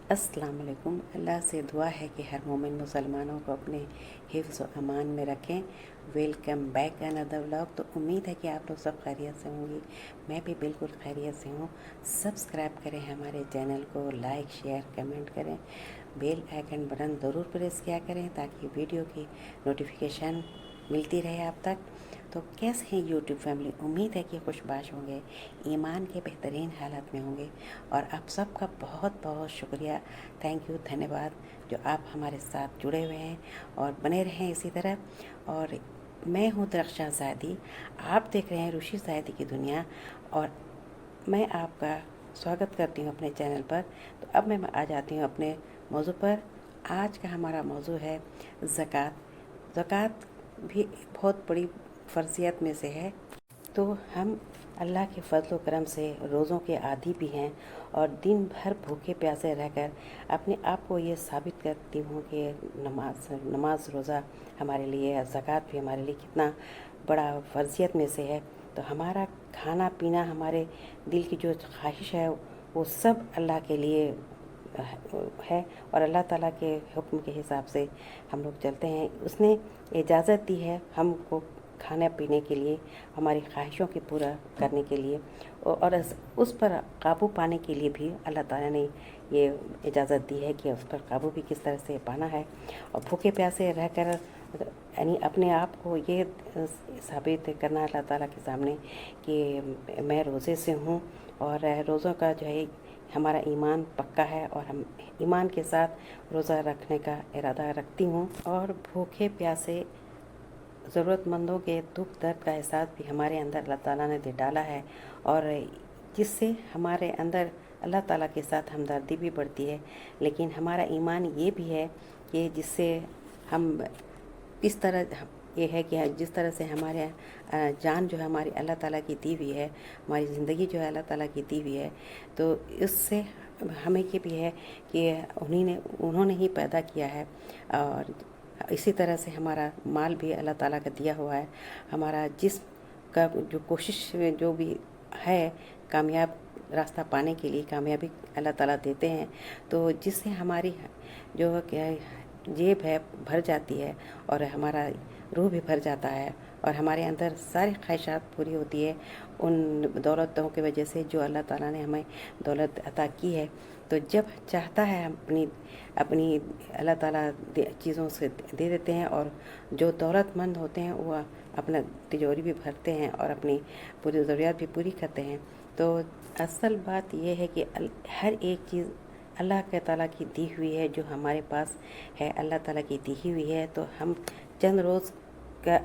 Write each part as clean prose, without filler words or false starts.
अस्सलाम वालेकुम। अल्लाह से दुआ है कि हर मोमिन मुसलमानों को अपने हिफ्ज़ व अमान में रखें। Welcome back another vlog. तो उम्मीद है कि आप लोग सब खैरियत से होंगी। मैं भी बिल्कुल खैरियत से हूँ। सब्सक्राइब करें हमारे चैनल को, लाइक शेयर कमेंट करें, बेल आइकन बटन ज़रूर प्रेस किया करें ताकि वीडियो की नोटिफिकेशन मिलती रहे आप तक। तो कैसे हैं यूट्यूब फैमिली? उम्मीद है कि खुशबाश होंगे, ईमान के बेहतरीन हालत में होंगे। और आप सबका बहुत बहुत शुक्रिया, थैंक यू, धन्यवाद जो आप हमारे साथ जुड़े हुए हैं और बने रहें इसी तरह। और मैं हूँ दरख्शां ज़ादी, आप देख रहे हैं रुशी ज़ादी की दुनिया और मैं आपका स्वागत करती हूँ अपने चैनल पर। तो अब मैं आ जाती हूँ अपने मौजू पर। आज का हमारा मौजू है ज़कात। ज़कात भी बहुत बड़ी फ़र्ज़ियत में से है। तो हम अल्लाह के फ़ज़ल व करम से रोज़ों के आदी भी हैं और दिन भर भूखे प्यासे रहकर अपने आप को ये साबित करती हूँ कि नमाज रोज़ा हमारे लिए, ज़कात भी हमारे लिए कितना बड़ा फ़र्ज़ियत में से है। तो हमारा खाना पीना, हमारे दिल की जो ख्वाहिश है वो सब अल्लाह के लिए है और अल्लाह ताला के हुक्म के हिसाब से हम लोग चलते हैं। उसने इजाज़त दी है हमको खाने पीने के लिए, हमारी ख्वाहिशों की पूरा करने के लिए और उस पर काबू पाने के लिए भी अल्लाह ताला ने ये इजाज़त दी है कि उस पर काबू भी किस तरह से पाना है। और भूखे प्यासे रहकर यानी अपने आप को ये साबित करना अल्लाह ताला के सामने कि मैं रोज़े से हूँ और रोज़ों का जो है हमारा ईमान पक्का है और हम ईमान के साथ रोज़ा रखने का इरादा रखती हूँ। और भूखे प्यासे ज़रूरतमंदों के दुख दर्द का एहसास भी हमारे अंदर अल्लाह ताला ने दे डाला है और जिससे हमारे अंदर अल्लाह ताला के साथ हमदर्दी भी बढ़ती है। लेकिन हमारा ईमान ये भी है कि जिससे हम इस तरह ये है कि जिस तरह से हमारे जान जो है हमारी अल्लाह ताला की दी हुई है, हमारी ज़िंदगी जो है अल्लाह ताला की दी हुई है, तो इससे हमें ये भी है कि उन्होंने ही पैदा किया है और इसी तरह से हमारा माल भी अल्लाह ताला का दिया हुआ है। हमारा जिस्म का जो कोशिश जो भी है कामयाब रास्ता पाने के लिए, कामयाबी अल्लाह ताला देते हैं। तो जिससे हमारी जो क्या जेब है भर जाती है और हमारा रूह भी भर जाता है और हमारे अंदर सारी ख्वाहिशात पूरी होती है उन दौलतों की वजह से जो अल्लाह ताला ने हमें दौलत अता की है। तो जब चाहता है अपनी अपनी अल्लाह ताला चीज़ों से दे देते हैं और जो दौलतमंद होते हैं वो अपना तिजोरी भी भरते हैं और अपनी पूरी ज़रूरियात भी पूरी करते हैं। तो असल बात यह है कि हर एक चीज़ अल्लाह के ताला की दी हुई है, जो हमारे पास है अल्लाह ताला की दी हुई है। तो हम चंद रोज़ का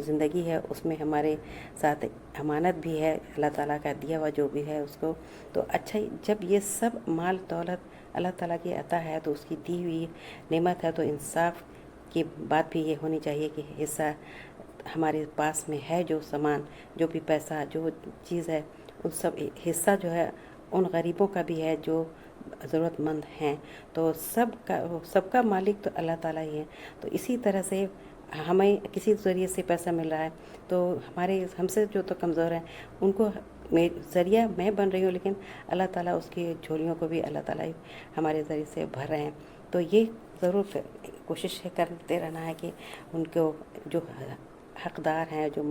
ज़िंदगी है उसमें हमारे साथ अमानत भी है अल्लाह ताला का दिया हुआ जो भी है उसको। तो अच्छा, जब ये सब माल दौलत अल्लाह ताला की अता है तो उसकी दी हुई नेमत है, तो इंसाफ की बात भी ये होनी चाहिए कि हिस्सा हमारे पास में है, जो सामान, जो भी पैसा, जो चीज़ है, उन सब हिस्सा जो है उन गरीबों का भी है जो ज़रूरतमंद हैं। तो सबका मालिक तो अल्लाह ताला ही है। तो इसी तरह से हमें किसी ज़रिए से पैसा मिल रहा है तो हमसे जो तो कमज़ोर हैं उनको ज़रिया मैं बन रही हूँ, लेकिन अल्लाह ताला उसकी झोलियों को भी अल्लाह ताला ही हमारे ज़रिए से भर रहे हैं। तो ये ज़रूर कोशिश करते रहना है कि उनको जो हकदार हैं, जो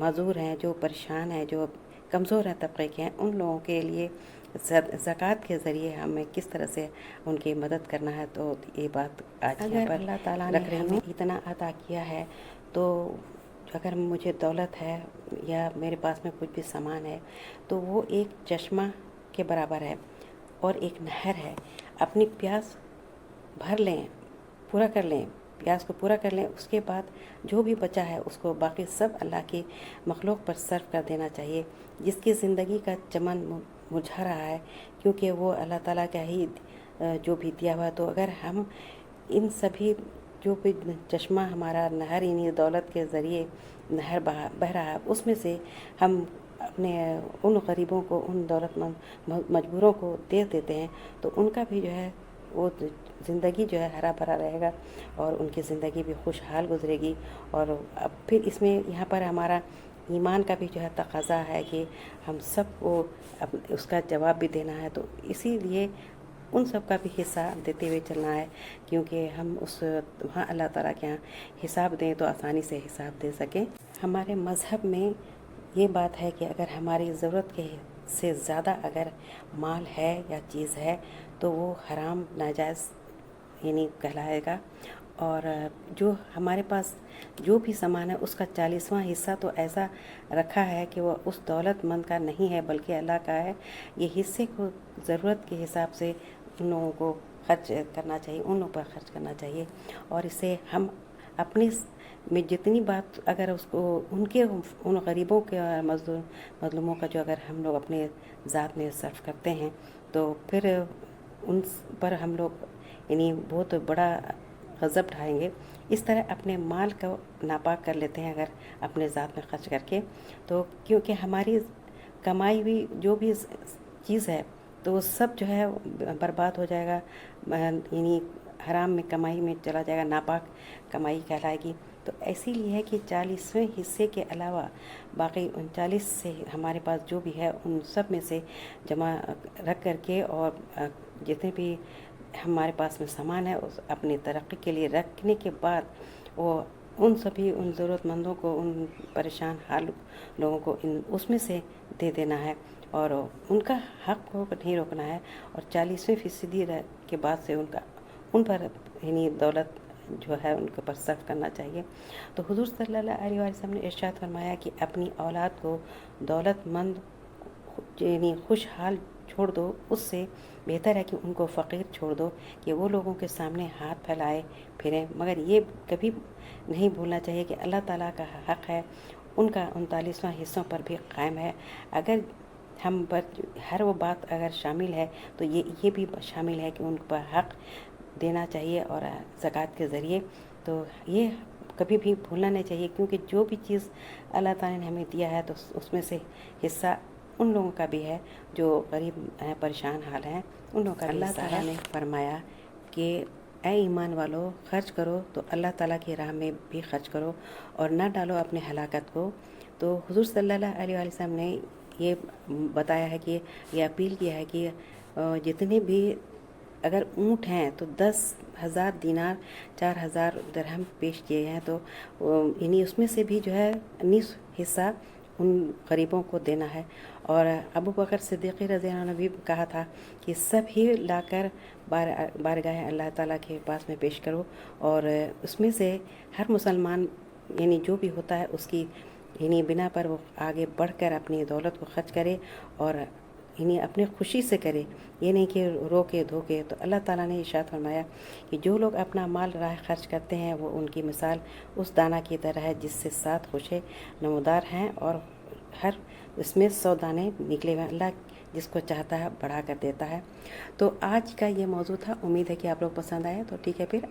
मज़ूर हैं, जो परेशान हैं, जो कमज़ोर हैं तबके के हैं, उन लोगों के लिए ज़कात के ज़रिए हमें किस तरह से उनकी मदद करना है। तो ये बात आज यहाँ पर अल्लाह ताला ने हमें इतना अता किया है, तो अगर मुझे दौलत है या मेरे पास में कुछ भी सामान है तो वो एक चश्मा के बराबर है और एक नहर है। अपनी प्यास भर लें, पूरा कर लें, प्यास को पूरा कर लें, उसके बाद जो भी बचा है उसको बाकी सब अल्लाह की मखलूक पर सर्व कर देना चाहिए। जिसकी ज़िंदगी का चमन मुरझा रहा है क्योंकि वो अल्लाह ताला का ही जो भी दिया हुआ। तो अगर हम इन सभी जो भी चश्मा हमारा नहर यानी दौलत के ज़रिए नहर बह रहा है उसमें से हम अपने उन गरीबों को, उन दौलतमंद मजबूरों को दे देते हैं तो उनका भी जो है वो ज़िंदगी जो है हरा भरा रहेगा और उनकी ज़िंदगी भी खुशहाल गुजरेगी। और अब फिर इसमें यहाँ पर हमारा ईमान का भी जो है तकाज़ा है कि हम सब को उसका जवाब भी देना है। तो इसीलिए उन सब का भी हिसाब देते हुए चलना है, क्योंकि हम उस वहाँ अल्लाह ताला के यहाँ हिसाब दें तो आसानी से हिसाब दे सकें। हमारे मज़हब में ये बात है कि अगर हमारी ज़रूरत के से ज़्यादा अगर माल है या चीज़ है तो वो हराम नाजायज़ यानी कहलाएगा। और जो हमारे पास जो भी सामान है उसका 40वां हिस्सा तो ऐसा रखा है कि वो उस दौलतमंद का नहीं है बल्कि अल्लाह का है। ये हिस्से को ज़रूरत के हिसाब से उन लोगों को खर्च करना चाहिए, उन लोगों पर खर्च करना चाहिए। और इसे हम अपनी में जितनी बात अगर उसको उनके उन गरीबों के मज़लूमों का जो अगर हम लोग अपने ज़ात में सर्व करते हैं तो फिर उन पर हम लोग यानी बहुत बड़ा गज़ब ढाएंगे। इस तरह अपने माल को नापाक कर लेते हैं अगर अपने ज़ात में खर्च करके, तो क्योंकि हमारी कमाई हुई जो भी चीज़ है तो वो सब जो है बर्बाद हो जाएगा, यानी हराम में कमाई में चला जाएगा, नापाक कमाई कहलाएगी। तो इसीलिए है कि 40वें हिस्से के अलावा बाकी 39 से हमारे पास जो भी है उन सब में से जमा रख करके और जितने भी हमारे पास में सामान है उस अपनी तरक्की के लिए रखने के बाद वो उन सभी उन ज़रूरतमंदों को, उन परेशान हाल लोगों को इन उसमें से दे देना है और उनका हक़ को नहीं रोकना है। और 40वें फीसदी के बाद से उन पर यानी दौलत जो है उनके ऊपर सर्व करना चाहिए। तो हुज़ूर सल्लल्लाहु अलैहि वसल्लम ने इरशाद फरमाया कि अपनी औलाद को दौलतमंद यानी खुशहाल छोड़ दो, उससे बेहतर है कि उनको फ़कीर छोड़ दो कि वो लोगों के सामने हाथ फैलाए फिरें। मगर ये कभी नहीं भूलना चाहिए कि अल्लाह ताला का हक़ है, उनका 39वां हिस्सों पर भी कायम है। अगर हम पर हर वो बात अगर शामिल है तो ये भी शामिल है कि उन पर हक़ देना चाहिए और ज़कात के ज़रिए। तो ये कभी भी भूलना नहीं चाहिए, क्योंकि जो भी चीज़ अल्लाह ताला ने हमें दिया है तो उसमें से हिस्सा उन लोगों का भी है जो गरीब हैं, परेशान हाल हैं, उन लोगों का भी हिस्सा है। अल्लाह ताला ने फरमाया कि ऐ ईमान वालो, खर्च करो तो अल्लाह ताला की राह में भी खर्च करो और ना डालो अपने हलाकत को। तो हुज़ूर सल्लल्लाहु अलैहि वसल्लम ने ये बताया है कि ये अपील किया है कि जितने भी अगर ऊँट हैं तो 10,000 दिनार 4,000 दिरहम पेश किए हैं, तो इन्हीं उसमें से भी जो है निस्फ हिस्सा उन गरीबों को देना है। और अबू बकर सिद्दीक़ रज़ी अल्लाह अन्हु ने भी कहा था कि सब ही लाकर बारगाह अल्लाह ताला के पास में पेश करो और उसमें से हर मुसलमान यानी जो भी होता है उसकी यानी बिना पर वो आगे बढ़कर अपनी दौलत को खर्च करे और इन्हें अपने खुशी से करे, ये नहीं कि रोके धोके। तो अल्लाह ताला ने इरशाद फरमाया कि जो लोग अपना माल राह खर्च करते हैं वो उनकी मिसाल उस दाना की तरह है जिससे 7 खुशे नमूदार हैं और हर इसमें 100 दाने निकले हुए। अल्लाह जिसको चाहता है बढ़ा कर देता है। तो आज का ये मौजू था, उम्मीद है कि आप लोग पसंद आए। तो ठीक है फिर